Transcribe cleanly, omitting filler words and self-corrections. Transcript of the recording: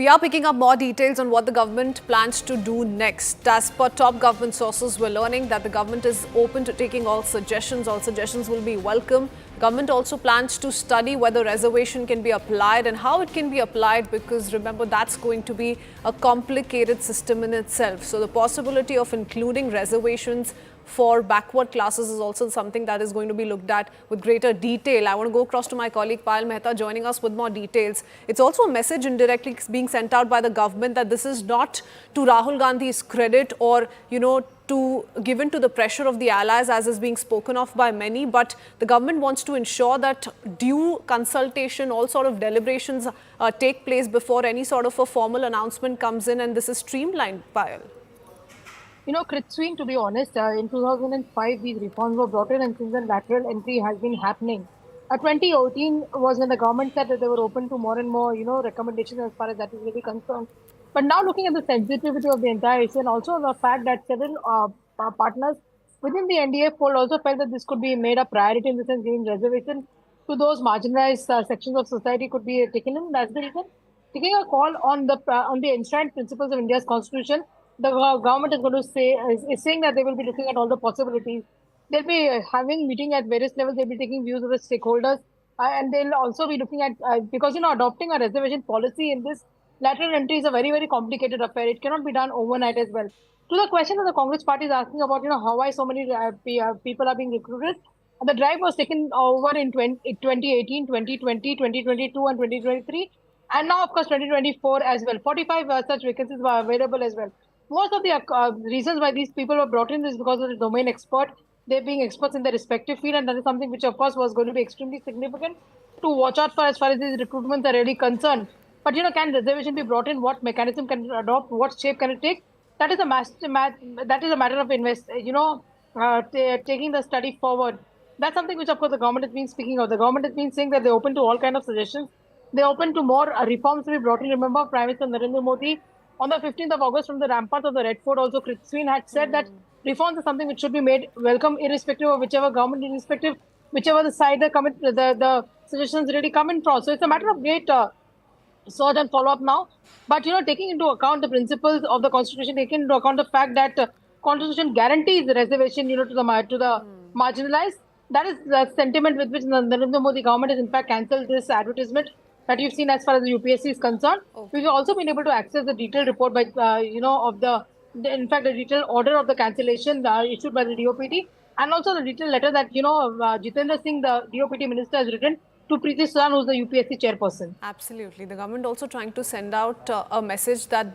We are picking up more details on what the government plans to do next. As per top government sources, we're learning that the government is open to taking all suggestions. All suggestions will be welcome. Government also plans to study whether reservation can be applied and how it can be applied, because remember, that's going to be a complicated system in itself. So the possibility of including reservations for backward classes is also something that is going to be looked at with greater detail. I want to go across to my colleague Payal Mehta joining us with more details. It's also a message indirectly being sent out by the government that this is not to Rahul Gandhi's credit or, given to the pressure of the allies, as is being spoken of by many, but the government wants to ensure that due consultation, all sort of deliberations take place before any sort of a formal announcement comes in, and this is streamlined, Payal. Kritsween, to be honest, in 2005, these reforms were brought in, and since then, lateral entry has been happening. 2018 was when the government said that they were open to more and more, recommendations as far as that is really concerned. But now looking at the sensitivity of the entire issue, and also the fact that several partners within the NDA fold also felt that this could be made a priority, in the sense giving reservation to those marginalized sections of society could be taken in. That's the reason. Taking a call on the enshrined principles of India's constitution, the government is going to is saying that they will be looking at all the possibilities. They'll be having meeting at various levels. They'll be taking views of the stakeholders, and they'll also be looking at because adopting a reservation policy in this lateral entry is a very, very complicated affair. It cannot be done overnight as well. To the question that the Congress party is asking about, how why so many people are being recruited, the drive was taken over in 2018, 2020, 2022, and 2023, and now of course 2024 as well. 45 such vacancies were available as well. Most of the reasons why these people were brought in is because of the domain expert, they being experts in their respective field, and that is something which, of course, was going to be extremely significant to watch out for as far as these recruitments are really concerned. But, can reservation be brought in? What mechanism can it adopt? What shape can it take? That is a matter of taking the study forward. That's something which, of course, the government has been speaking of. The government has been saying that they're open to all kinds of suggestions. They're open to more reforms to be brought in. Remember, Prime Minister Narendra Modi, on the 15th of August, from the ramparts of the Red Fort, also Kritsween had said that reforms are something which should be made welcome, irrespective of whichever government, irrespective whichever the side the suggestions really come in from. So it's a matter of great sort and follow up now. But taking into account the principles of the Constitution, taking into account the fact that Constitution guarantees the reservation, to the marginalized. That is the sentiment with which the Narendra Modi government has in fact cancelled this advertisement that you've seen as far as the UPSC is concerned. Okay. We've also been able to access the detailed report by, in fact, the detailed order of the cancellation issued by the DOPT, and also the detailed letter that, Jitendra Singh, the DOPT minister, has written to Preeti Sudan, who's the UPSC chairperson. Absolutely. The government also trying to send out a message that